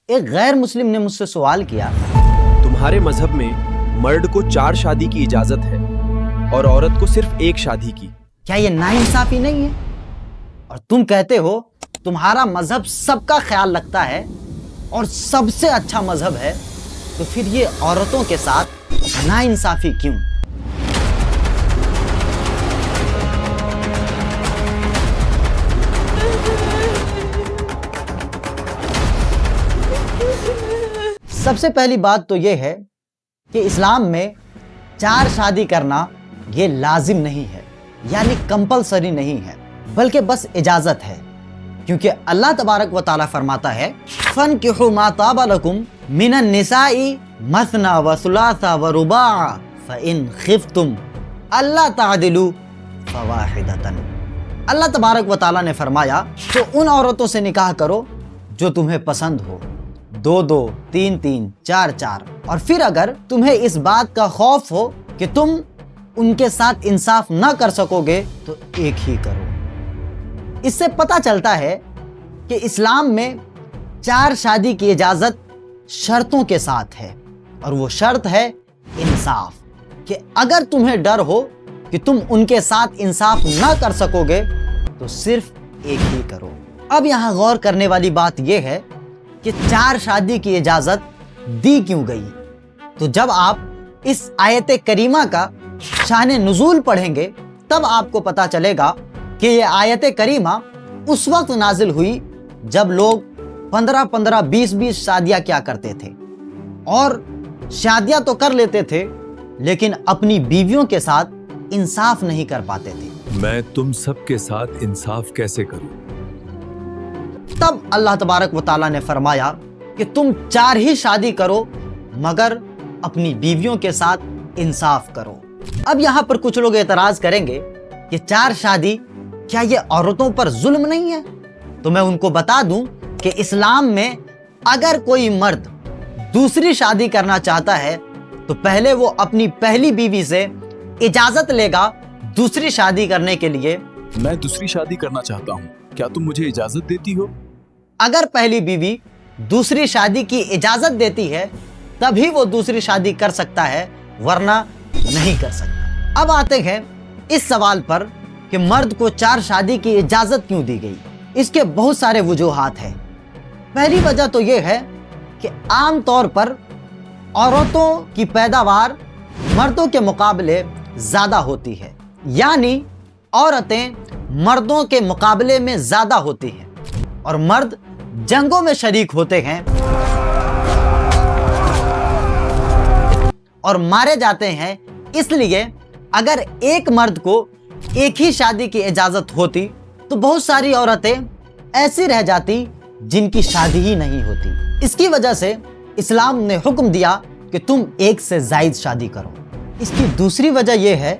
ایک غیر مسلم نے مجھ سے سوال کیا، تمہارے مذہب میں مرد کو 4 شادی کی اجازت ہے اور عورت کو صرف 1 شادی کی، کیا یہ ناانصافی نہیں ہے؟ اور تم کہتے ہو تمہارا مذہب سب کا خیال رکھتا ہے اور سب سے اچھا مذہب ہے، تو پھر یہ عورتوں کے ساتھ ناانصافی کیوں؟ سب سے پہلی بات تو یہ ہے کہ اسلام میں 4 شادی کرنا یہ لازم نہیں ہے، یعنی کمپلسری نہیں ہے، بلکہ بس اجازت ہے، کیونکہ اللہ تبارک و تعالیٰ فرماتا ہے فَانْكِحُوا مَا طَابَ لَكُم مِّنَ النِّسَاءِ مَثْنَىٰ وَثُلَاثَ وَرُبَاعَ فَإِنْ خِفْتُمْ أَلَّا تَعْدِلُوا فَوَاحِدَةً۔ اللہ تبارک و تعالیٰ نے فرمایا تو ان عورتوں سے نکاح کرو جو تمہیں پسند ہو، 2 3 4 اور پھر اگر تمہیں اس بات کا خوف ہو کہ تم ان کے ساتھ انصاف نہ کر سکو گے تو 1 ہی کرو۔ اس سے پتہ چلتا ہے کہ اسلام میں 4 شادی کی اجازت شرطوں کے ساتھ ہے، اور وہ شرط ہے انصاف، کہ اگر تمہیں ڈر ہو کہ تم ان کے ساتھ انصاف نہ کر سکو گے تو صرف 1 ہی کرو۔ اب یہاں غور کرنے والی بات یہ ہے کہ 4 شادی کی اجازت دی کیوں گئی؟ تو جب آپ اس آیت کریمہ کا شان نزول پڑھیں گے تب آپ کو پتہ چلے گا کہ یہ آیت کریمہ اس وقت نازل ہوئی جب لوگ 15 20 شادیاں کیا کرتے تھے، اور شادیاں تو کر لیتے تھے لیکن اپنی بیویوں کے ساتھ انصاف نہیں کر پاتے تھے۔ میں تم سب کے ساتھ انصاف کیسے کروں؟ تب اللہ تبارک و تعالیٰ نے فرمایا کہ تم 4 ہی شادی کرو مگر اپنی بیویوں کے ساتھ انصاف کرو۔ اب یہاں پر کچھ لوگ اعتراض کریں گے کہ 4 شادی کیا یہ عورتوں پر ظلم نہیں ہے؟ تو میں ان کو بتا دوں کہ اسلام میں اگر کوئی مرد دوسری شادی کرنا چاہتا ہے تو پہلے وہ اپنی پہلی بیوی سے اجازت لے گا دوسری شادی کرنے کے لیے۔ میں دوسری شادی کرنا چاہتا ہوں، کیا تم مجھے اجازت دیتی ہو؟ اگر پہلی بیوی دوسری شادی کی اجازت دیتی ہے تبھی وہ دوسری شادی کر سکتا ہے، ورنہ نہیں کر سکتا۔ اب آتے ہیں اس سوال پر کہ مرد کو 4 شادی کی اجازت کیوں دی گئی؟ اس کے بہت سارے وجوہات ہیں۔ پہلی وجہ تو یہ ہے کہ عام طور پر عورتوں کی پیداوار مردوں کے مقابلے زیادہ ہوتی ہے، یعنی عورتیں مردوں کے مقابلے میں زیادہ ہوتی ہیں، اور مرد جنگوں میں شریک ہوتے ہیں اور مارے جاتے ہیں۔ اس لیے اگر ایک مرد کو 1 ہی شادی کی اجازت ہوتی تو بہت ساری عورتیں ایسی رہ جاتی جن کی شادی ہی نہیں ہوتی۔ اس کی وجہ سے اسلام نے حکم دیا کہ تم 1 سے زائد شادی کرو۔ اس کی دوسری وجہ یہ ہے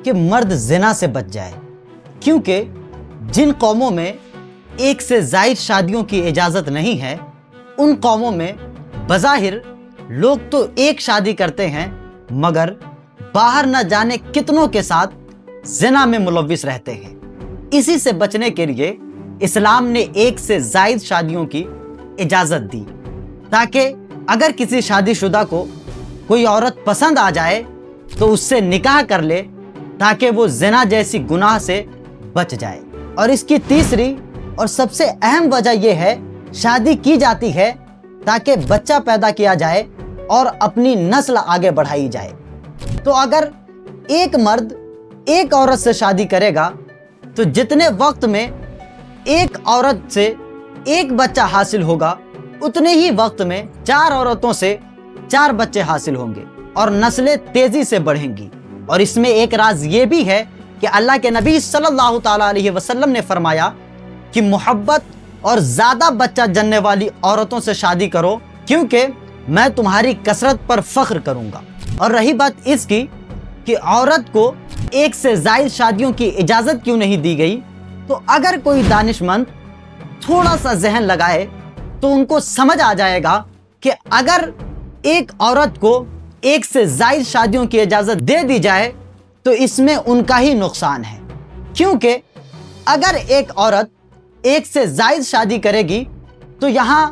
کہ مرد زنا سے بچ جائے، کیونکہ جن قوموں میں 1 سے زائد شادیوں کی اجازت نہیں ہے ان قوموں میں بظاہر لوگ تو 1 شادی کرتے ہیں مگر باہر نہ جانے کتنوں کے ساتھ زنا میں ملوث رہتے ہیں۔ اسی سے بچنے کے لیے اسلام نے 1 سے زائد شادیوں کی اجازت دی، تاکہ اگر کسی شادی شدہ کو کوئی عورت پسند آ جائے تو اس سے نکاح کر لے تاکہ وہ زنا جیسی گناہ سے بچ جائے۔ اور اس کی تیسری اور سب سے اہم وجہ یہ ہے، شادی کی جاتی ہے تاکہ بچہ پیدا کیا جائے اور اپنی نسل آگے بڑھائی جائے۔ تو اگر ایک مرد ایک عورت سے شادی کرے گا تو جتنے وقت میں ایک عورت سے 1 بچہ حاصل ہوگا اتنے ہی وقت میں 4 عورتوں سے 4 بچے حاصل ہوں گے اور نسلیں تیزی سے بڑھیں گی۔ اور اس میں ایک راز یہ بھی ہے کہ اللہ کے نبی صلی اللہ تعالیٰ علیہ وسلم نے فرمایا کہ محبت اور زیادہ بچہ جننے والی عورتوں سے شادی کرو، کیونکہ میں تمہاری کثرت پر فخر کروں گا۔ اور رہی بات اس کی کہ عورت کو 1 سے زائد شادیوں کی اجازت کیوں نہیں دی گئی، تو اگر کوئی دانش مند تھوڑا سا ذہن لگائے تو ان کو سمجھ آ جائے گا کہ اگر ایک عورت کو 1 سے زائد شادیوں کی اجازت دے دی جائے تو اس میں ان کا ہی نقصان ہے، کیونکہ اگر ایک عورت 1 سے زائد شادی کرے گی تو یہاں